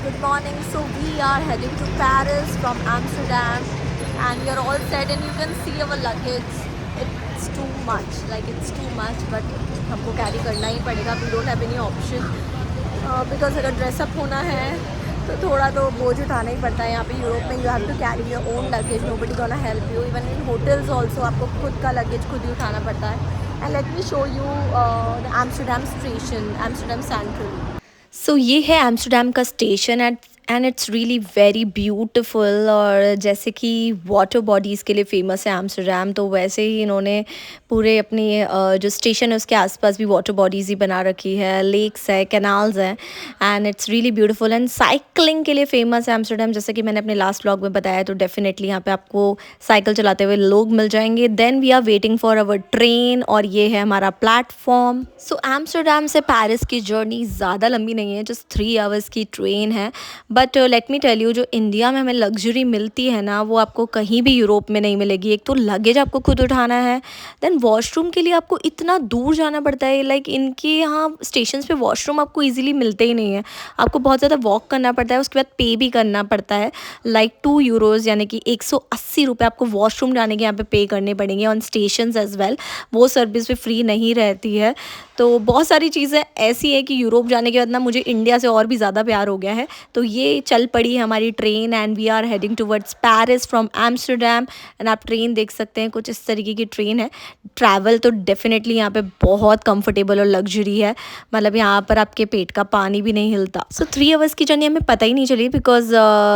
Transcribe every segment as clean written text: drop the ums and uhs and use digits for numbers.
good morning. So we are heading to Paris from Amsterdam and we are all set and you can see our luggage. It's too much, like it's too much, but हमको carry करना ही पड़ेगा. We don't have any option because अगर dress up होना है तो थोड़ा तो बोझ उठाना ही पड़ता है. यहाँ पे यूरोप में you have to carry your own luggage. Nobody gonna help you. Even in hotels also आपको खुद का luggage खुद ही उठाना पड़ता है. And let me show you the Amsterdam station, Amsterdam Central. सो ये है एम्स्टरडेम का station and it's really very beautiful. और जैसे कि वाटर बॉडीज़ के लिए फ़ेमस है एम्स्टरडेम, तो वैसे ही इन्होंने पूरे अपनी जो स्टेशन है उसके आसपास भी वाटर बॉडीज़ ही बना रखी है. लेक्स है, कैनाल्स हैं and it's really beautiful. And cycling के लिए फ़ेमस है एम्स्टरडेम, जैसे कि मैंने अपने लास्ट व्लॉग में बताया. तो डेफिनेटली यहाँ पे आपको साइकिल चलाते हुए लोग मिल जाएंगे. Then we are waiting for our train और ये है हमारा प्लेटफॉर्म. सो एम्स्टरडेम से पेरिस की जर्नी ज़्यादा लंबी नहीं है, जस्ट 3 आवर्स की ट्रेन है. But let me tell you, जो इंडिया में हमें लग्जरी मिलती है ना, वो आपको कहीं भी यूरोप में नहीं मिलेगी. एक तो लगेज आपको खुद उठाना है, देन वॉशरूम के लिए आपको इतना दूर जाना पड़ता है. लाइक इनके यहाँ स्टेशन पे वॉशरूम आपको इजीली मिलते ही नहीं है. आपको बहुत ज़्यादा वॉक करना पड़ता है, उसके बाद पे भी करना पड़ता है. लाइक 2 यूरोज़ यानी कि 180 रुपये आपको वॉशरूम जाने के यहाँ पे करने पड़ेंगे ऑन स्टेशन एज वेल. वो सर्विस भी फ्री नहीं रहती है. तो बहुत सारी चीज़ें ऐसी है कि यूरोप जाने के बाद ना मुझे इंडिया से और भी ज़्यादा प्यार हो गया है. तो ये चल पड़ी है हमारी train and we are heading towards Paris from Amsterdam. And आप ट्रेन देख सकते हैं, कुछ इस तरीके की ट्रेन है. ट्रैवल तो डेफिनेटली यहाँ पे बहुत कंफर्टेबल और लग्जरी है. मतलब यहाँ पर आपके पेट का पानी भी नहीं हिलता. सो 3 आवर्स की जर्नी हमें पता ही नहीं चली बिकॉज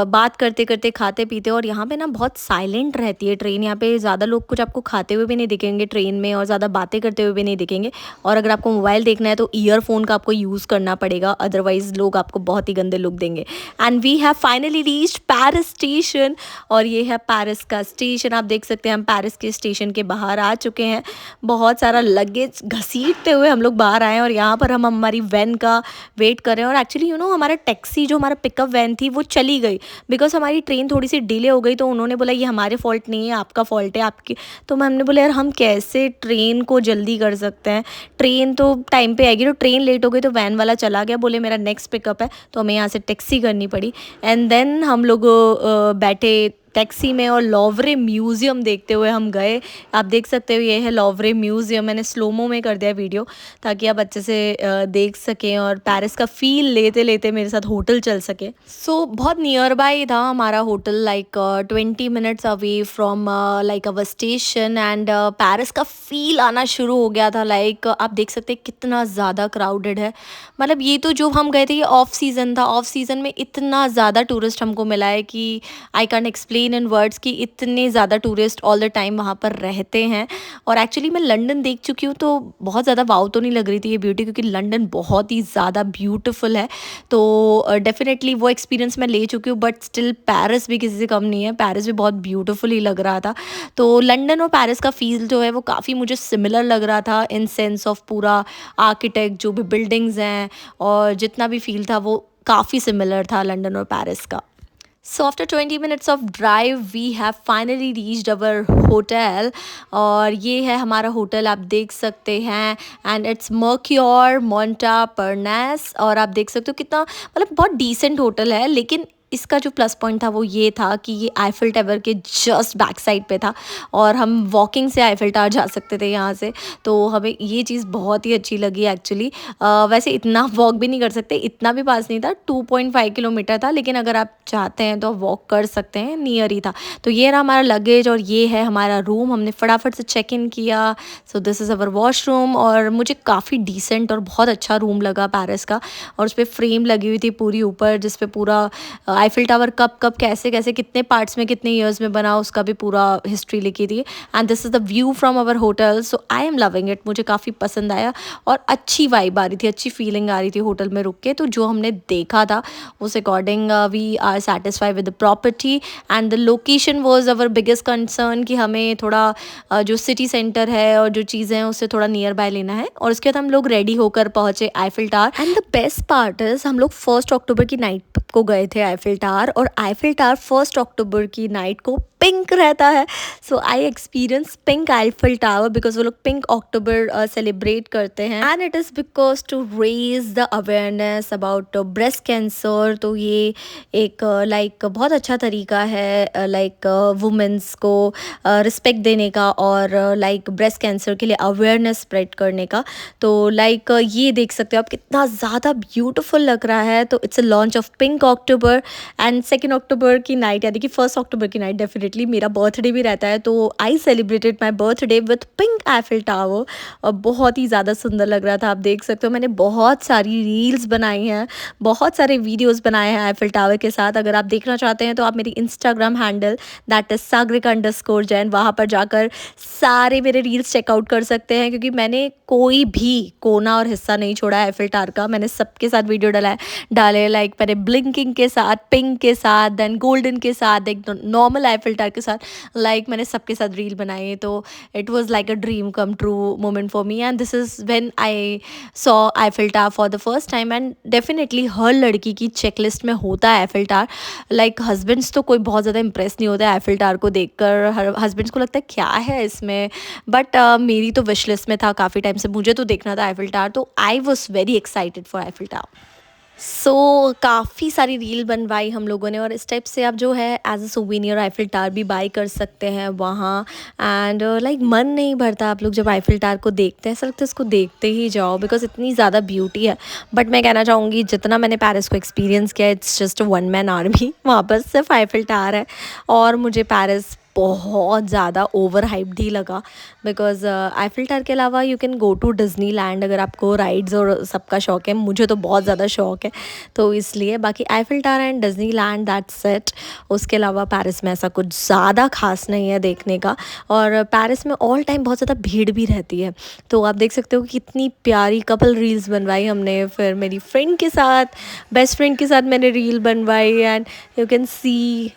बात करते करते खाते पीते. और यहाँ पे ना बहुत साइलेंट रहती है ट्रेन. यहाँ पे ज़्यादा लोग कुछ आपको खाते हुए भी नहीं दिखेंगे ट्रेन में और ज़्यादा बातें करते हुए भी नहीं दिखेंगे. और अगर आपको मोबाइल देखना है तो ईयरफोन का आपको यूज़ करना पड़ेगा, अदरवाइज़ लोग आपको बहुत ही गंदे लुक देंगे. And we have finally reached Paris station. और ये है पेरिस का स्टेशन. आप देख सकते हैं हम पेरिस के स्टेशन के बाहर आ चुके हैं. बहुत सारा लगेज घसीटते हुए हम लोग बाहर आए और यहाँ पर हम हमारी वैन का वेट कर रहे हैं. और एक्चुअली हमारा टैक्सी जो हमारा पिकअप वैन थी वो चली गई बिकॉज हमारी ट्रेन थोड़ी सी डिले हो गई. तो उन्होंने बोला ये हमारे फॉल्ट नहीं है, आपका फॉल्ट है आपकी. तो हमने बोला यार हम कैसे ट्रेन को जल्दी कर सकते हैं, ट्रेन तो टाइम पे आएगी. तो ट्रेन लेट हो गई तो वैन वाला चला गया, बोले मेरा नेक्स्ट पिकअप है. तो हमें यहाँ से टैक्सी करनी पड़ी. एंड देन हम लोग बैठे टैक्सी में और लॉवरे म्यूज़ियम देखते हुए हम गए. आप देख सकते हो ये है लॉवरे म्यूज़ियम. मैंने स्लोमो में कर दिया वीडियो ताकि आप अच्छे से देख सकें और पेरिस का फ़ील लेते लेते मेरे साथ होटल चल सके. सो बहुत नियर बाय था हमारा hotel, like 20 minutes away from like our station. And Paris का फ़ील आना शुरू हो गया था. लाइक आप देख सकते हैं कितना ज़्यादा क्राउडेड है. मतलब ये तो जो हम गए थे ये ऑफ सीज़न था. ऑफ सीज़न में इतना ज़्यादा टूरिस्ट हमको मिला है कि I can explain in words कि इतने ज़्यादा टूरिस्ट ऑल द टाइम वहाँ पर रहते हैं. और एक्चुअली मैं लंदन देख चुकी हूँ तो बहुत ज़्यादा वाव तो नहीं लग रही थी ये ब्यूटी, क्योंकि लंदन बहुत ही ज़्यादा ब्यूटीफुल है. तो डेफिनेटली वो एक्सपीरियंस मैं ले चुकी हूँ. बट स्टिल पेरिस भी किसी से कम नहीं है. पेरिस भी बहुत ब्यूटीफुल ही लग रहा था. तो लंदन और पेरिस का फील जो है वो काफ़ी मुझे सिमिलर लग रहा था इन सेंस ऑफ पूरा आर्किटेक्ट, जो भी बिल्डिंग्स हैं और जितना भी फील था वो काफ़ी सिमिलर था लंदन और पेरिस का. So after 20 minutes of drive we have finally reached our hotel. और ये है हमारा होटल, आप देख सकते हैं. And it's Mercure Montparnasse. और आप देख सकते हो कितना मतलब बहुत डिसेंट होटल है. लेकिन इसका जो प्लस पॉइंट था वो ये था कि ये आईफिल टावर के जस्ट बैक साइड पे था और हम वॉकिंग से आईफिल टावर जा सकते थे यहाँ से. तो हमें ये चीज़ बहुत ही अच्छी लगी एक्चुअली. वैसे इतना वॉक भी नहीं कर सकते, इतना भी पास नहीं था, 2.5 किलोमीटर था. लेकिन अगर आप चाहते हैं तो वॉक कर सकते हैं, नियर ही था. तो ये रहा हमारा लगेज और ये है हमारा रूम. हमने फटाफट से चेक इन किया. So this is our washroom. और मुझे काफ़ी डिसेंट और बहुत अच्छा रूम लगा पेरिस का. और उस पर फ्रेम लगी हुई थी पूरी ऊपर, जिस पे पूरा आईफिल टावर कब कैसे कैसे कितने पार्ट्स में कितने ईयर्स में बना उसका भी पूरा हिस्ट्री लिखी थी. And this is the view from our hotel. So I am loving it. मुझे काफ़ी पसंद आया और अच्छी वाइब आ रही थी, अच्छी फीलिंग आ रही थी होटल में रुक के. तो जो हमने देखा था उस according we are satisfied with the property. And the location was our biggest concern कि हमें थोड़ा जो सिटी सेंटर है और जो चीज़ें हैं उससे थोड़ा नियर बाय लेना है. और उसके बाद हम लोग रेडी होकर पहुँचे Eiffel tower. And the best part is हम लोग 1 अक्टूबर की नाइट को गए थे आईफिल टावर. और आईफिल टावर 1 अक्टूबर की नाइट को पिंक रहता है. So I experience pink Eiffel tower because वो लोग पिंक अक्टूबर सेलिब्रेट करते हैं. And it is because to raise the awareness about breast cancer. तो ये एक लाइक बहुत अच्छा तरीका है लाइक वुमेंस को रिस्पेक्ट देने का और लाइक ब्रेस्ट कैंसर के लिए अवेयरनेस स्प्रेड करने का. तो लाइक ये देख सकते हो आप कितना ज़्यादा ब्यूटीफुल लग रहा है. तो it's a launch of pink October and 2 अक्टूबर की नाइट यानी कि 1 अक्टूबर की नाइट डेफिनेटली मेरा बर्थडे भी रहता है. तो I celebrated my birthday with pink Eiffel tower और बहुत ही ज़्यादा सुंदर लग रहा था. आप देख सकते हो मैंने बहुत सारी रील्स बनाई हैं, बहुत सारे वीडियोज़ बनाए हैं आईफिल टावर के साथ. अगर आप देखना चाहते हैं तो आप मेरी इंस्टाग्राम हैंडल दैट इज़ सागरिका_जैन वहाँ पर जाकर सारे मेरे रील्स चेकआउट कर सकते हैं क्योंकि मैंने कोई भी कोना और हिस्सा नहीं छोड़ा है आईफिल टावर का. मैंने सबके साथ वीडियो डाले लाइक मैंने ब्लिंकिंग के साथ, पिंक के साथ, देन गोल्डन के साथ, एक नॉर्मल आईफिल टावर के साथ. लाइक मैंने सबके साथ रील बनाई. तो it was like a dream come true moment for me and this is when I saw Eiffel tower for the first time. And definitely हर लड़की की चेकलिस्ट में होता है आईफिल टावर. लाइक हस्बैंड्स तो कोई बहुत ज़्यादा इंप्रेस नहीं होता है आईफिल टावर को देखकर. हर हस्बैंड्स को लगता है क्या है इसमें, बट मेरी तो विश लिस्ट में था काफ़ी टाइम से, मुझे तो देखना था आईफिल टावर. तो I was very excited for Eiffel tower. So काफ़ी सारी रील बनवाई हम लोगों ने और इस टाइप से आप जो है as a souvenir Eiffel Tower भी बाई कर सकते हैं वहाँ. एंड लाइक मन नहीं भरता आप लोग जब आईफिल टावर को देखते हैं, ऐसा लगता है इसको देखते ही जाओ बिकॉज इतनी ज़्यादा ब्यूटी है. बट मैं कहना चाहूँगी जितना मैंने पेरिस को एक्सपीरियंस किया it's just one man army. वहाँ पर सिर्फ आईफिल टावर है और मुझे पेरिस बहुत ज़्यादा ओवर हाइप्ड ही लगा बिकॉज आईफिल टावर के अलावा you can go to Disneyland अगर आपको राइड्स और सबका शौक है. मुझे तो बहुत ज़्यादा शौक है तो इसलिए. बाकी Eiffel tower and Disney land that's it. उसके अलावा पेरिस में ऐसा कुछ ज़्यादा खास नहीं है देखने का. और पेरिस में ऑल टाइम बहुत ज़्यादा भीड़ भी रहती है. तो आप देख सकते हो कि कितनी प्यारी कपल रील्स बनवाई हमने. फिर मेरी फ्रेंड के साथ, बेस्ट फ्रेंड के साथ मैंने रील बनवाई and you can see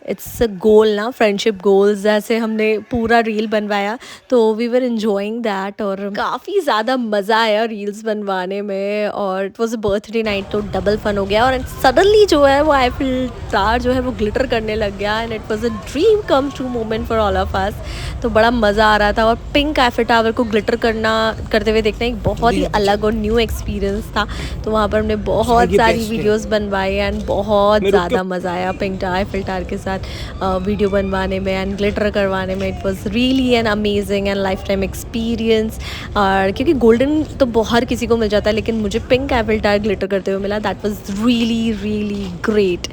it's a goal ना, फ्रेंडशिप गोल्स. जैसे हमने पूरा रील बनवाया तो वी वर एंजॉइंग दैट और काफ़ी ज़्यादा मज़ा आया रील्स बनवाने में. और it was a birthday night तो डबल फन हो गया. और सडनली जो है वो आईफिल टावर जो है वो ग्लिटर करने लग गया and it was a dream come true moment for all of us. तो बड़ा मज़ा आ रहा था और पिंक आईफिल टावर को ग्लिटर करते हुए देखना एक बहुत ही अलग और न्यू एक्सपीरियंस था. तो वहाँ पर हमने बहुत सारी वीडियोज़ बनवाई एंड बहुत ज़्यादा मज़ा आया पिंक आईफिल टावर के साथ वीडियो बनवाने में एंड ग्लिटर करवाने में. It was really an amazing and life time experience. और क्योंकि गोल्डन तो हर किसी को मिल जाता है लेकिन मुझे पिंक आईफिल टावर ग्लिटर करते हुए मिला. That was really really great.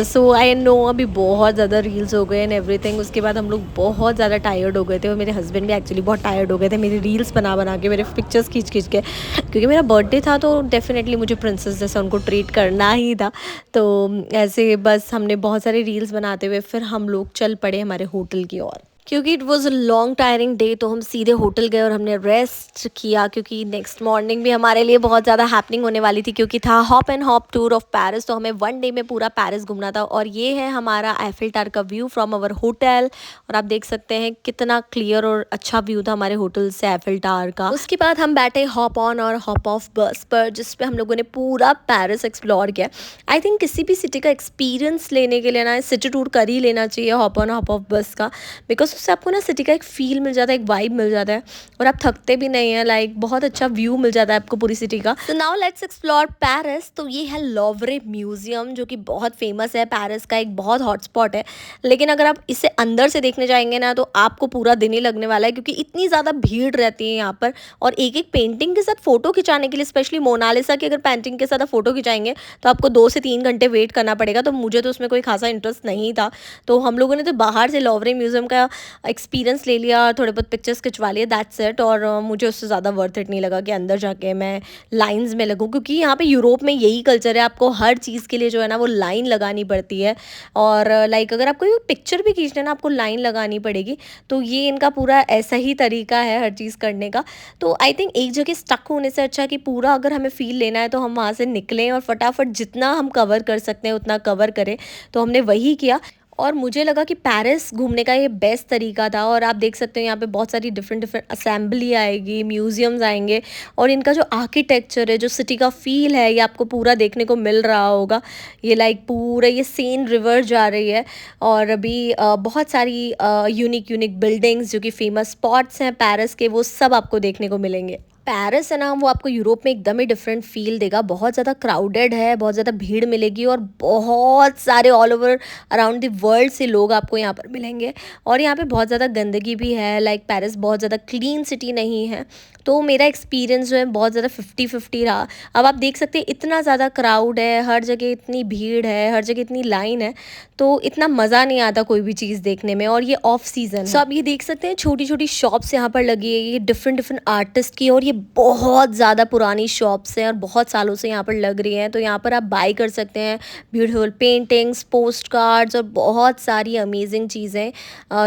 So I know अभी बहुत ज़्यादा रील्स हो गए एंड एवरीथिंग. उसके बाद हम लोग बहुत ज़्यादा टायर्ड हो गए थे और मेरे हस्बैंड भी एक्चुअली बहुत टायर्ड हो गए थे मेरी रील्स बना के, मेरे पिक्चर्स खींच के. क्योंकि मेरा बर्थडे था तो डेफिनेटली मुझे प्रिंसेस जैसा उनको ट्रीट करना ही था. तो ऐसे बस हमने बहुत सारे रील्स बनाते हुए फिर हम लोग चल पड़े हमारे होटल की ओर. क्योंकि it was a long tiring day तो हम सीधे होटल गए और हमने रेस्ट किया क्योंकि नेक्स्ट मॉर्निंग भी हमारे लिए बहुत ज़्यादा हैपनिंग होने वाली थी क्योंकि था hop and hop tour of Paris. तो हमें 1 डे में पूरा पेरिस घूमना था. और ये है हमारा आईफिल टावर का व्यू फ्रॉम आवर होटल. और आप देख सकते हैं कितना क्लियर और अच्छा व्यू था हमारे होटल से आईफिल टावर का. उसके बाद हम बैठे हॉप ऑन और हॉप ऑफ बस पर जिस पे हम लोगों ने पूरा पेरिस एक्सप्लोर किया. आई थिंक किसी भी सिटी का एक्सपीरियंस लेने के लिए ना सिटी टूर कर ही लेना चाहिए हॉप ऑन हॉप ऑफ बस का. बिकॉज उससे आपको ना सिटी का एक फील मिल जाता है, एक वाइब मिल जाता है और आप थकते भी नहीं हैं. लाइक बहुत अच्छा व्यू मिल जाता है आपको पूरी सिटी का. तो नाउ लेट्स एक्सप्लोर पेरिस. तो ये है लोवरे म्यूजियम जो कि बहुत फेमस है, पेरिस का एक बहुत हॉटस्पॉट है. लेकिन अगर आप इसे अंदर से देखने जाएंगे ना तो आपको पूरा दिन ही लगने वाला है क्योंकि इतनी ज़्यादा भीड़ रहती है यहाँ पर. और एक एक पेंटिंग के साथ फ़ोटो खिंचाने के लिए, स्पेशली मोनालिसा की अगर पेंटिंग के साथ आप फ़ोटो खिंचाएंगे तो आपको 2 से 3 घंटे वेट करना पड़ेगा. तो मुझे तो उसमें कोई खासा इंटरेस्ट नहीं था. तो हम लोगों ने तो बाहर से लोवरे म्यूजियम का एक्सपीरियंस ले लिया, थोड़े बहुत पिक्चर्स खिंचवा लिए, दैट्स इट. और मुझे उससे ज़्यादा वर्थ इट नहीं लगा कि अंदर जाके मैं लाइंस में लगूँ क्योंकि यहाँ पे यूरोप में यही कल्चर है. आपको हर चीज़ के लिए जो है ना वो लाइन लगानी पड़ती है. और लाइक अगर आपको कोई पिक्चर भी खींचना है ना आपको लाइन लगानी पड़ेगी. तो ये इनका पूरा ऐसा ही तरीका है हर चीज़ करने का. तो आई थिंक एक जगह स्टक होने से अच्छा कि पूरा अगर हमें फील लेना है तो हम वहाँ से निकलें और फटाफट जितना हम कवर कर सकते हैं उतना कवर करें. तो हमने वही किया. और मुझे लगा कि पेरिस घूमने का ये बेस्ट तरीका था। और आप देख सकते हो यहाँ पे बहुत सारी डिफरेंट डिफरेंट असेंबली आएगी, म्यूजियम्स आएंगे, और इनका जो आर्किटेक्चर है, जो सिटी का फील है, ये आपको पूरा देखने को मिल रहा होगा। ये लाइक पूरा ये सेन रिवर जा रही है, और अभी बहुत सारी यूनिक यूनिक बिल्डिंग्स जो कि फेमस स्पॉट्स हैं पेरिस के, वो सब आपको देखने को मिलेंगे। पेरिस है ना, वो आपको यूरोप में एकदम ही डिफरेंट फील देगा। बहुत ज़्यादा क्राउडेड है, बहुत ज़्यादा भीड़ मिलेगी, और बहुत सारे all over around the world से लोग आपको यहाँ पर मिलेंगे। और यहाँ पे बहुत ज़्यादा गंदगी भी है, लाइक पेरिस बहुत ज़्यादा क्लीन सिटी नहीं है। तो मेरा एक्सपीरियंस जो है बहुत ज़्यादा 50-50 रहा। अब आप देख सकते हैं इतना ज़्यादा क्राउड है, हर जगह इतनी भीड़ है, हर जगह इतनी लाइन है, तो इतना मज़ा नहीं आता कोई भी चीज़ देखने में। और ये ऑफ सीज़न है, सो आप ये देख सकते हैं छोटी छोटी शॉप्स यहाँ पर लगी है, ये डिफरेंट डिफरेंट आर्टिस्ट की, और ये बहुत ज़्यादा पुरानी शॉप्स हैं और बहुत सालों से यहाँ पर लग रही हैं। तो यहाँ पर आप बाई कर सकते हैं ब्यूटीफुल पेंटिंग्स, पोस्ट कार्ड्स और बहुत सारी अमेजिंग चीज़ें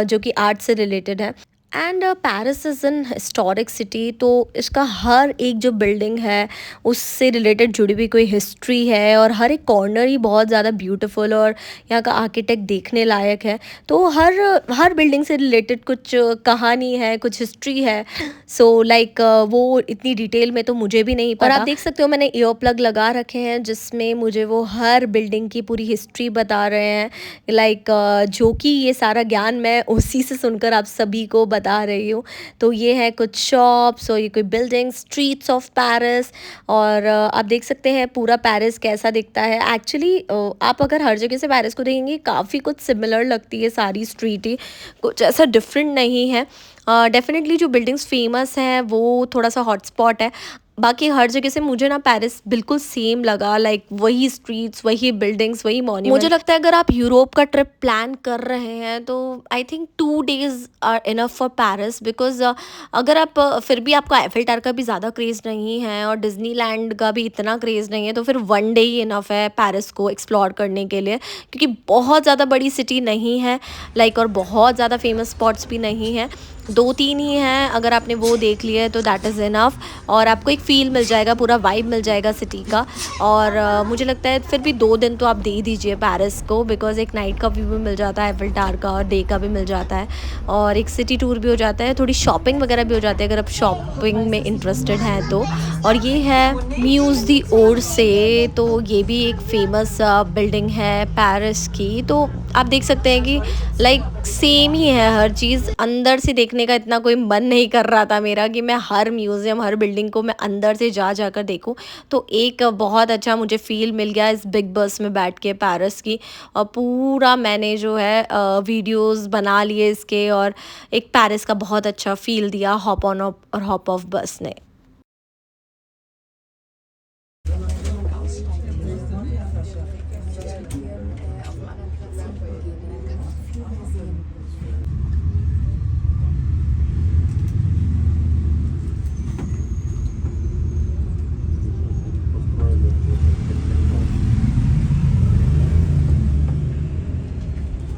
जो कि आर्ट से रिलेटेड है। And Paris is an historic city, तो इसका हर एक जो बिल्डिंग है उससे रिलेटेड जुड़ी हुई कोई हिस्ट्री है, और हर एक कॉर्नर ही बहुत ज़्यादा ब्यूटीफुल, और यहाँ का आर्किटेक्ट देखने लायक है। तो हर हर बिल्डिंग से रिलेटेड कुछ कहानी है, कुछ हिस्ट्री है। सो लाइक वो इतनी डिटेल में तो मुझे भी नहीं पता। और आप देख सकते हो मैंने ईयर प्लग लगा रखे हैं जिसमें मुझे वो हर बिल्डिंग की पूरी हिस्ट्री बता रहे हैं। लाइक जो कि ये सारा ज्ञान मैं उसी से सुनकर आप सभी को बता रही हूँ। तो ये है कुछ शॉप्स, और ये कोई बिल्डिंग, स्ट्रीट्स ऑफ पेरिस। और आप देख सकते हैं पूरा पेरिस कैसा दिखता है। एक्चुअली आप अगर हर जगह से पेरिस को देखेंगे काफ़ी कुछ सिमिलर लगती है सारी स्ट्रीट ही, कुछ ऐसा डिफरेंट नहीं है। डेफिनेटली जो बिल्डिंग्स फेमस हैं वो थोड़ा सा हॉटस्पॉट है, बाकी हर जगह से मुझे ना पेरिस बिल्कुल सेम लगा। लाइक वही स्ट्रीट्स, वही बिल्डिंग्स, वही मॉन्यूमेंट। मुझे लगता है अगर आप यूरोप का ट्रिप प्लान कर रहे हैं तो I think 2 days are enough for Paris, because अगर आप फिर भी आपको एफिल टावर का भी ज़्यादा क्रेज़ नहीं है और डिज्नीलैंड का भी इतना क्रेज़ नहीं है, तो फिर 1 day ही इनफ है पेरिस को एक्सप्लोर करने के लिए, क्योंकि बहुत ज़्यादा बड़ी सिटी नहीं है लाइक, और बहुत ज़्यादा फेमस स्पॉट्स भी नहीं है, 2-3 ही हैं। अगर आपने वो देख लिया है तो दैट इज़ इनफ, और आपको एक फ़ील मिल जाएगा, पूरा वाइब मिल जाएगा सिटी का। और मुझे लगता है फिर भी 2 दिन तो आप दे ही दीजिए पेरिस को, बिकॉज़ एक नाइट का व्यू भी मिल जाता है एफिल टावर का, और डे का भी मिल जाता है, और एक सिटी टूर भी हो जाता है, थोड़ी शॉपिंग वगैरह भी हो जाती है अगर आप शॉपिंग में इंटरेस्टेड हैं तो। और ये है म्यूज़ दी ओरसे, तो ये भी एक फ़ेमस बिल्डिंग है पेरिस की। तो आप देख सकते हैं कि लाइक सेम ही है हर चीज़। अंदर से देखने का इतना कोई मन नहीं कर रहा था मेरा कि मैं हर म्यूज़ियम, हर बिल्डिंग को मैं अंदर से जा कर देखूं। तो एक बहुत अच्छा मुझे फ़ील मिल गया इस बिग बस में बैठ के पेरिस की, और पूरा मैंने जो है वीडियोस बना लिए इसके, और एक पेरिस का बहुत अच्छा फ़ील दिया हॉप ऑन और हॉप ऑफ बस ने।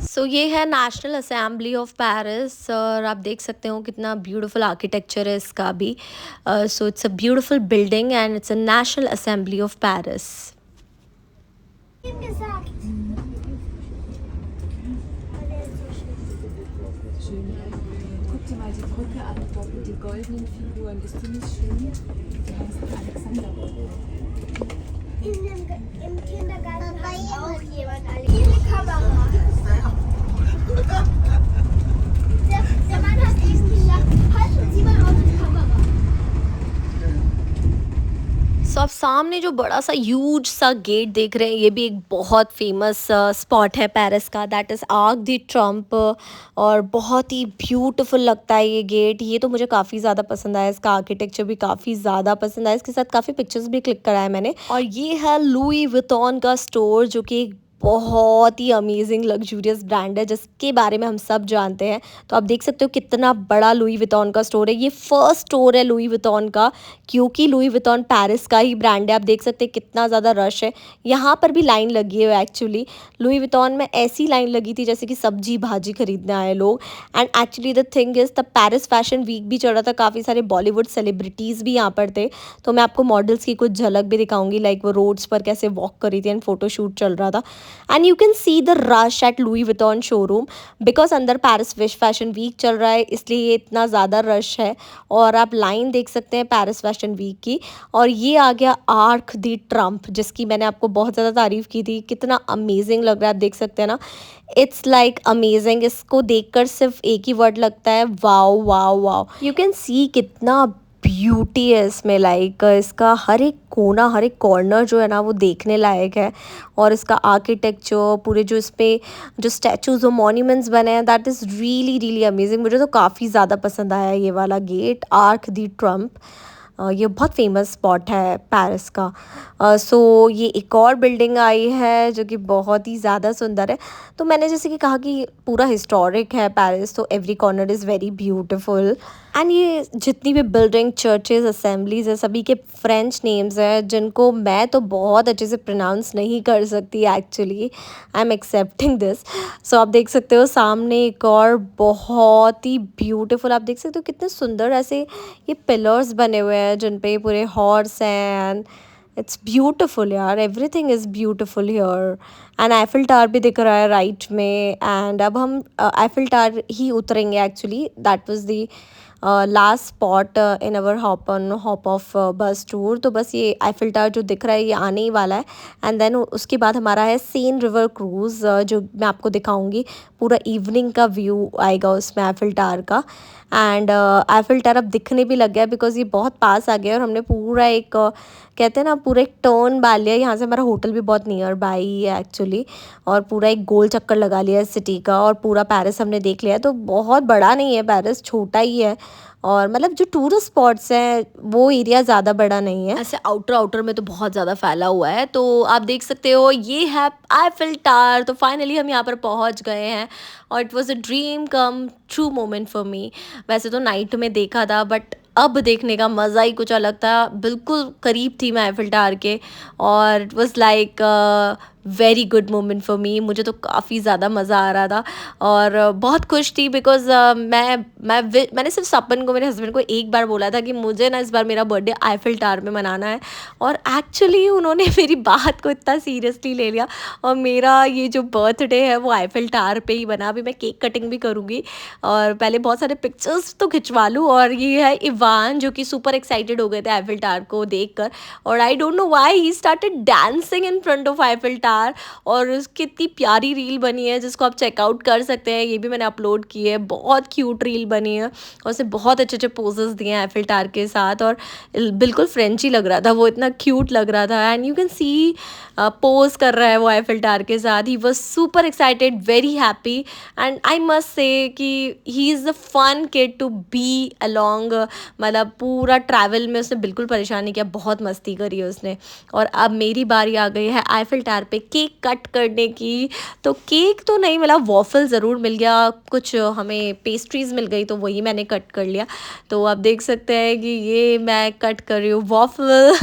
सो ये है नेशनल असेंबली ऑफ पेरिस, और आप देख सकते हो कितना ब्यूटीफुल आर्किटेक्चर है इसका भी। So it's a beautiful building and it's a national assembly of Paris. Guck dir mal die Brücke an, dort mit den goldenen Figuren. Ist die nicht schön? Die heißt Alexanderbrücke. Im Kindergarten hat auch jemand eine Kamera. Der Mann hat eben gesagt, halten Sie mal auf die Kamera. सो आप सामने जो बड़ा सा huge सा gate देख रहे हैं, ये भी एक बहुत फेमस स्पॉट है पेरिस का, that is arc the Trump. और बहुत ही ब्यूटीफुल लगता है ये गेट। ये तो मुझे काफ़ी ज़्यादा पसंद आया, इसका आर्किटेक्चर भी काफ़ी ज़्यादा पसंद आया, इसके साथ काफ़ी पिक्चर्स भी क्लिक कराए मैंने। और ये है लुई विटॉन का स्टोर, जो कि एक बहुत ही अमेजिंग लग्जूरियस ब्रांड है जिसके बारे में हम सब जानते हैं। तो आप देख सकते हो कितना बड़ा लुई विटॉन का स्टोर है। ये फर्स्ट स्टोर है लुई विटॉन का, क्योंकि लुई विटॉन पेरिस का ही ब्रांड है। आप देख सकते हैं कितना ज़्यादा रश है, यहाँ पर भी लाइन लगी है। एक्चुअली लुई विटॉन में ऐसी लाइन लगी थी जैसे कि सब्जी भाजी खरीदने आए लोग। And actually the thing is the Paris fashion week भी चल रहा था, काफ़ी सारे बॉलीवुड सेलिब्रिटीज़ भी यहाँ पर थे। तो मैं आपको मॉडल्स की कुछ झलक भी दिखाऊंगी, लाइक वो रोड्स पर कैसे वॉक कर रही थी एंड फोटोशूट चल रहा था। And you can see the rush at Louis Vuitton showroom because अंदर पेरिस फैशन वीक चल रहा है, इसलिए ये इतना ज़्यादा रश है। और आप लाइन देख सकते हैं पेरिस फैशन वीक की। और ये आ गया आर्क दी ट्रम्प, जिसकी मैंने आपको बहुत ज़्यादा तारीफ़ की थी। कितना अमेजिंग लग रहा है, आप देख सकते हैं ना, इट्स लाइक अमेजिंग। इसको देखकर सिर्फ एक ही वर्ड लगता है, wow wow wow. You can सी कितना ब्यूटी है इसमें, लाइक इसका हर एक कोना, हर एक कॉर्नर जो है ना वो देखने लायक है। और इसका आर्किटेक्चर, पूरे जो इस पे जो स्टैचूज और मॉन्यूमेंट्स बने हैं, that is really really amazing. मुझे तो काफ़ी ज़्यादा पसंद आया ये वाला गेट, आर्क दी ट्रम्प। ये बहुत फेमस स्पॉट है पेरिस का। सो ये एक और बिल्डिंग आई है जो कि बहुत ही ज़्यादा सुंदर है। तो मैंने जैसे कि कहा कि पूरा हिस्टोरिक है पेरिस, तो every corner is very beautiful. And ये जितनी भी बिल्डिंग, चर्चेज, असेंबलीज है, सभी के फ्रेंच नेम्स हैं जिनको मैं तो बहुत अच्छे से प्रोनाउंस नहीं कर सकती actually. I am excepting this. So आप देख सकते हो सामने एक और बहुत ही ब्यूटीफुल, आप देख सकते हो कितने सुंदर ऐसे ये पिलर्स बने हुए हैं जिन पे पूरे हॉर्स हैं। एंड इट्स ब्यूटीफुल यार, everything is beautiful here. And Eiffel Tower भी दिख रहा है राइट में। एंड अब हम आईफिल टावर ही उतरेंगे actually. That was the last spot in our hop off बस टूर। तो बस ये आईफिल टावर जो दिख रहा है ये आने ही वाला है। एंड देन उसके बाद हमारा है सेन रिवर क्रूज़, जो मैं आपको दिखाऊंगी। पूरा इवनिंग का व्यू आएगा उसमें आईफिल टावर का। एंड आईफिल टावर अब दिखने भी लग गया बिकॉज ये बहुत पास आ गया। और हमने पूरा एक कहते हैं ना, पूरा एक टर्न मार लिया। यहाँ से हमारा होटल भी बहुत नियर बाय ही है एक्चुअली। और पूरा एक गोल चक्कर लगा लिया है सिटी का, और पूरा पेरिस हमने देख लिया है। तो बहुत बड़ा नहीं है पेरिस, छोटा ही है। और मतलब जो टूरिस्ट स्पॉट्स हैं वो एरिया ज़्यादा बड़ा नहीं है, ऐसे आउटर में तो बहुत ज़्यादा फैला हुआ है। तो आप देख सकते हो ये है आईफिल टावर। तो फाइनली हम यहाँ पर पहुँच गए हैं और it was a dream come true moment for मी। वैसे तो नाइट में देखा था, बट अब देखने का मज़ा ही कुछ अलग था। बिल्कुल करीब थी मैं आईफिल टावर के, और it was like very good moment for मी। मुझे तो काफ़ी ज़्यादा मज़ा आ रहा था और बहुत खुश थी बिकॉज मैंने सिर्फ सपन को, मेरे हस्बैंड को एक बार बोला था कि मुझे ना इस बार मेरा बर्थडे आईफिल टावर में मनाना है। और एक्चुअली उन्होंने मेरी बात को इतना सीरियसली ले लिया, और मेरा ये जो बर्थडे है वो आईफिल टावर पे ही बना। अभी मैं केक कटिंग भी करूँगी और पहले बहुत सारे पिक्चर्स तो खिंचवा लूँ। और ये है इवान जो कि सुपर एक्साइटेड हो गए थे आईफिल टावर को देखकर, और I don't know why he started dancing in front of Eiffel tower. और उसकी इतनी प्यारी रील बनी है जिसको आप चेकआउट कर सकते हैं, ये भी मैंने अपलोड की है। बहुत क्यूट रील बनी है और उसने बहुत अच्छे अच्छे पोजेस दिए हैं आईफिल टावर के साथ, और बिल्कुल फ्रेंची लग रहा था वो, इतना क्यूट लग रहा था। And you can see pose कर रहा है वो आईफिल टावर के साथ। He was super excited, very happy, and I must say कि he is the fun kid to be along. मतलब पूरा ट्रैवल में उसने बिल्कुल परेशान नहीं किया, बहुत मस्ती करी है उसने। और अब मेरी बारी आ गई है आईफिल टावर पे केक कट करने की। तो केक तो नहीं मिला, वॉफल ज़रूर मिल गया, कुछ हमें पेस्ट्रीज़ मिल गई तो वही मैंने कट कर लिया। तो आप देख सकते हैं कि ये मैं कट कर रही हूँ वॉफल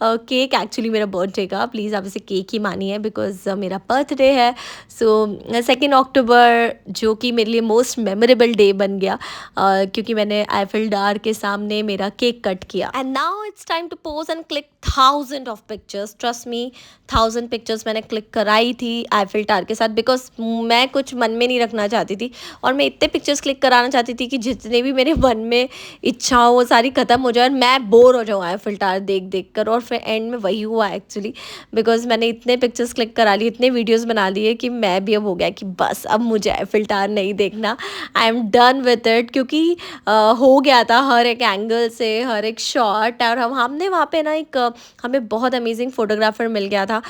केक। एक्चुअली मेरा बर्थडे का, प्लीज़ आप इसे केक ही मानिए बिकॉज मेरा बर्थडे है। सो 2 अक्टूबर जो कि मेरे लिए मोस्ट मेमोरेबल डे बन गया क्योंकि मैंने आईफिल टावर के सामने मेरा केक कट किया। And now it's time to pose and click 1000 of pictures. Trust me, 1000 pictures मैंने क्लिक कराई थी आईफिल टावर के साथ बिकॉज मैं कुछ मन में नहीं रखना चाहती थी, और मैं इतने पिक्चर्स क्लिक कराना चाहती थी कि जितने भी मेरे मन में इच्छा हो वो सारी ख़त्म हो जाए और मैं बोर हो जाऊँ आईफिल टावर देख देख कर। और फिर एंड में वही हुआ एक्चुअली, बिकॉज मैंने इतने पिक्चर्स क्लिक करा लिए, इतने वीडियोज़ बना लिए कि मैं भी अब हो गया कि बस अब मुझे आईफिल टावर नहीं देखना, I am done with it. क्योंकि हो गया था हर एक एंगल से, हर एक शॉट। और हमने वहाँ पे ना एक हमें बहुत अमेजिंग फोटोग्राफर मिल गया था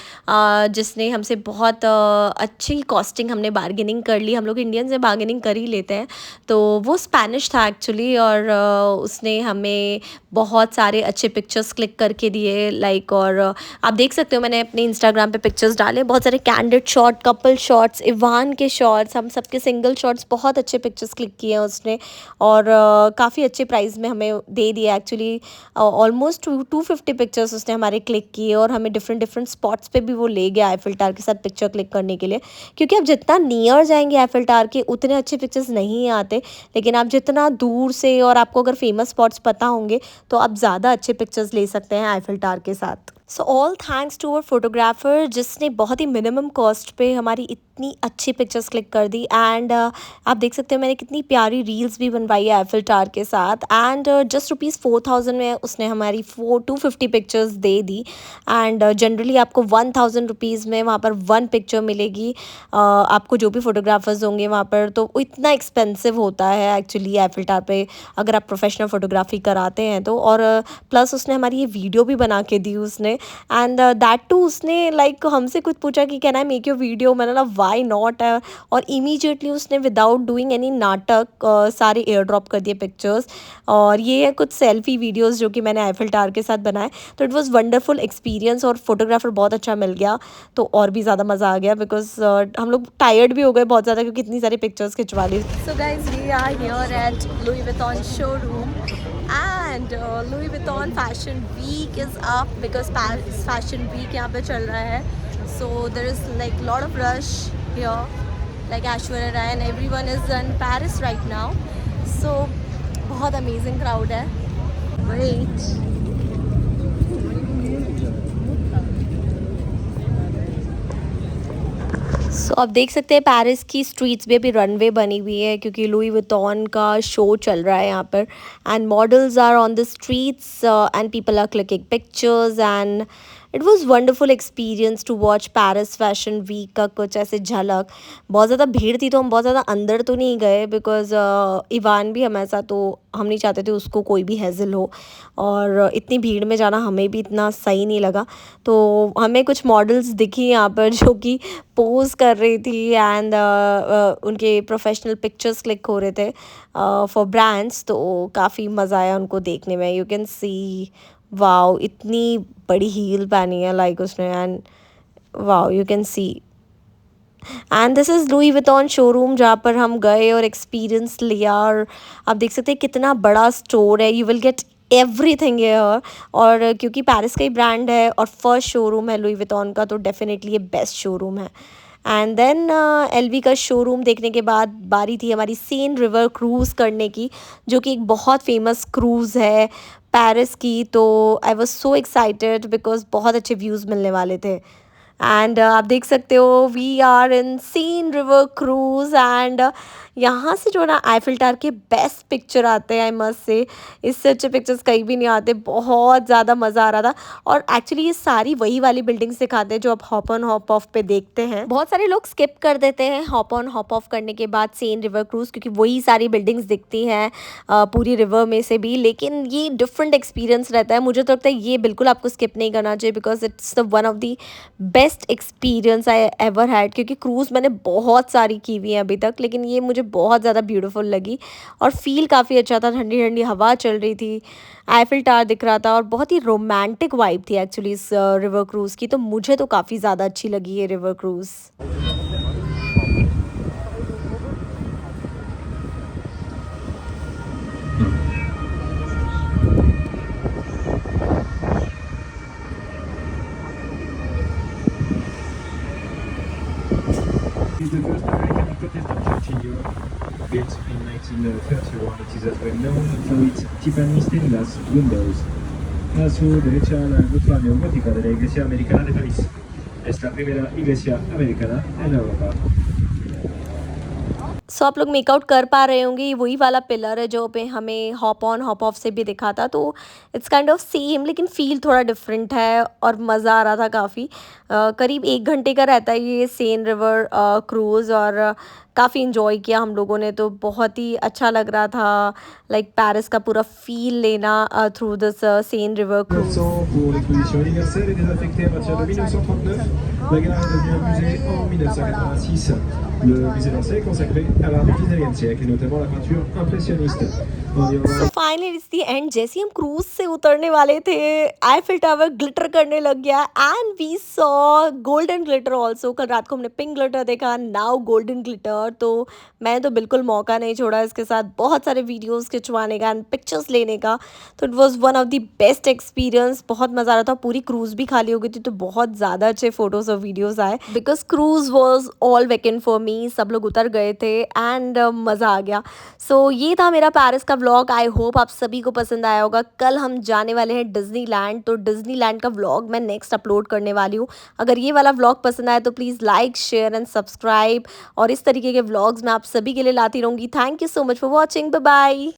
जिसने हमसे बहुत अच्छी कॉस्टिंग, हमने बार्गेनिंग कर ली। हम लोग इंडियन से बार्गेनिंग कर ही लेते हैं, तो वो स्पेनिश था एक्चुअली, और उसने हमें बहुत सारे अच्छे पिक्चर्स क्लिक करके दिए लाइक। और आप देख सकते हो मैंने अपने इंस्टाग्राम पे पिक्चर्स डाले, बहुत सारे candid shot, couple shots, Ivan के शॉट्स, हम सबके सिंगल शॉट्स, बहुत अच्छे पिक्चर्स क्लिक किए हैं उसने। और काफ़ी अच्छे प्राइस में हमें दे दिया एक्चुअली। ऑलमोस्ट 250 पिक्चर्स उसने हमारे क्लिक किए, और हमें डिफरेंट स्पॉट्स पे भी वो ले गया आईफिल टावर के साथ पिक्चर क्लिक करने के लिए। क्योंकि आप जितना नियर जाएंगे आईफिल टावर के उतने अच्छे पिक्चर्स नहीं आते, लेकिन आप जितना दूर से, और आपको अगर फेमस स्पॉट्स पता होंगे तो आप ज़्यादा अच्छे पिक्चर्स ले सकते हैं आईफिल टावर के साथ। So all thanks to our photographer जिसने बहुत ही मिनिमम कॉस्ट पे हमारी इतनी अच्छी पिक्चर्स क्लिक कर दी। एंड आप देख सकते हो मैंने कितनी प्यारी रील्स भी बनवाई है एफिल टावर के साथ। एंड जस्ट ₹4000 में उसने हमारी 250 pictures they the. And generally आपको ₹1000 में वहाँ पर 1 पिक्चर मिलेगी। आपको जो भी फोटोग्राफर्स होंगे वहाँ पर, तो वो इतना एक्सपेंसिव होता है एक्चुअली एफिल टावर पे अगर आप प्रोफेशनल फोटोग्राफी कराते हैं तो। और प्लस उसने हमारी ये वीडियो भी बना के दी उसने। एंड दैट टू उसने लाइक हमसे कुछ पूछा कि can I make your video, मैंने ना वाई नॉट। और इमीडिएटली उसने विदाउट डूइंग एनी नाटक सारे एयर ड्रॉप कर दिए पिक्चर्स। और ये है कुछ सेल्फी वीडियोस जो कि मैंने एफिल टावर के साथ बनाए। तो इट वाज वंडरफुल एक्सपीरियंस और फोटोग्राफर बहुत अच्छा मिल गया तो और भी ज़्यादा मज़ा आ गया बिकॉज हम लोग टायर्ड भी हो गए बहुत ज़्यादा क्योंकि इतनी सारी पिक्चर्स खिंचवा ली। So guys we are here at Louis Vuitton showroom and Louis Vuitton Fashion Week is up because Paris Fashion Week यहाँ पे चल रहा है. So there is like lot of rush here, like Aishwarya Rai and everyone is in Paris right now. So बहुत amazing crowd है. Wait. सो आप देख सकते हैं पेरिस की स्ट्रीट्स भी अभी रनवे बनी हुई है क्योंकि लुई विटॉन का शो चल रहा है यहाँ पर। And models are on the streets and people are clicking pictures and it was wonderful experience to watch Paris fashion week का कुछ ऐसे झलक। बहुत ज़्यादा भीड़ थी तो हम बहुत ज़्यादा अंदर तो नहीं गए बिकॉज इवान भी हमारे साथ, तो हम नहीं चाहते थे उसको कोई भी हैज़ल हो और इतनी भीड़ में जाना हमें भी इतना सही नहीं लगा। तो हमें कुछ मॉडल्स दिखी यहाँ पर जो कि पोज कर रही थी एंड उनके प्रोफेशनल पिक्चर्स क्लिक हो रहे थे फॉर ब्रांड्स। तो काफ़ी मज़ा आया उनको देखने में। यू कैन सी वाओ, इतनी बड़ी हील पहनी है लाइक उसने। And wow you can C and this is Louis Vuitton showroom जहाँ पर हम गए और एक्सपीरियंस लिया। और आप देख सकते हैं कितना बड़ा स्टोर है। You will get everything here. और क्योंकि पेरिस का ही ब्रांड है और फर्स्ट शोरूम है लुई विटॉन का तो डेफिनेटली ये बेस्ट शोरूम है। एंड देन एलवी का शोरूम देखने के बाद बारी थी हमारी सेन रिवर क्रूज़ करने की जो कि एक बहुत फेमस क्रूज़ है पेरिस की। तो I was so excited because बहुत अच्छे व्यूज़ मिलने वाले थे। एंड आप देख सकते हो we are in Seine river cruise. एंड यहाँ से जो ना आईफिल टावर के बेस्ट पिक्चर आते हैं आई मस्ट से। इससे अच्छे पिक्चर्स कहीं भी नहीं आते। बहुत ज़्यादा मज़ा आ रहा था। और एक्चुअली ये सारी वही वाली बिल्डिंग्स दिखाते हैं जो आप हॉप ऑन हॉप ऑफ पे देखते हैं। बहुत सारे लोग स्किप कर देते हैं हॉप ऑन हॉप ऑफ करने के बाद सेन रिवर क्रूज़ क्योंकि वही सारी बिल्डिंग्स दिखती हैं पूरी रिवर में से भी। लेकिन ये डिफरेंट एक्सपीरियंस रहता है। मुझे तो लगता है ये बिल्कुल आपको स्किप नहीं करना चाहिए because it's the one of the best experience I ever had. क्योंकि क्रूज़ मैंने बहुत सारी की हुई है अभी तक लेकिन ये मुझे बहुत ज़्यादा ब्यूटीफुल लगी और फील काफ़ी अच्छा था। ठंडी ठंडी हवा चल रही थी, आईफिल टावर दिख रहा था और बहुत ही रोमांटिक वाइब थी एक्चुअली इस रिवर क्रूज़ की। तो मुझे तो काफ़ी ज़्यादा अच्छी लगी ये river cruise. He's the first American protest object in Europe. Built in 1931, it is as well known for its Tiffany stainless windows. A su derecha la gruta neogótica de la Iglesia Americana de París. Es la primera iglesia americana en Europa. सो आप लोग make-out कर पा रहे होंगे ये वही वाला pillar है जो पे हमें हॉप ऑन हॉप ऑफ से भी दिखा था। तो इट्स काइंड ऑफ सेम लेकिन फील थोड़ा डिफरेंट है और मज़ा आ रहा था काफ़ी। करीब 1 घंटे का रहता है ये सेन रिवर क्रूज़ और काफ़ी इन्जॉय किया हम लोगों ने। तो बहुत ही अच्छा लग रहा था लाइक पेरिस का पूरा फील लेना through this Seine river cruise. 900 pour l'exposition universelle et désaffectée à partir de 1939. La gare est devenue un musée en 1986. Le musée d'Orsay est consacré à l'art du 19e siècle et notamment la peinture impressionniste. तो finally it's the and. जैसे हम cruise से उतरने वाले थे Eiffel tower glitter करने लग गया and we saw golden glitter also. कल रात को हमने पिंक ग्लिटर देखा, नाउ गोल्डन ग्लिटर। तो मैं तो बिल्कुल मौका नहीं छोड़ा इसके साथ बहुत सारे वीडियोस खिंचवाने का एंड पिक्चर्स लेने का। तो it was one of the best experience. बहुत मज़ा आ रहा था। पूरी क्रूज भी खाली हो गई थी तो बहुत ज़्यादा अच्छे फोटोज़ और वीडियोज़ आए because cruise was all weekend for me. सब लोग उतर गए थे एंड मज़ा आ गया। सो ये था मेरा पेरिस का व्लॉग। आई होप आप सभी को पसंद आया होगा। कल हम जाने वाले हैं डिज्नीलैंड, तो डिज्नीलैंड का व्लॉग मैं नेक्स्ट अपलोड करने वाली हूँ। अगर ये वाला व्लॉग पसंद आया तो please like, share and subscribe, और इस तरीके के व्लॉग्स मैं आप सभी के लिए लाती रहूँगी। Thank you so much for watching. Bye bye.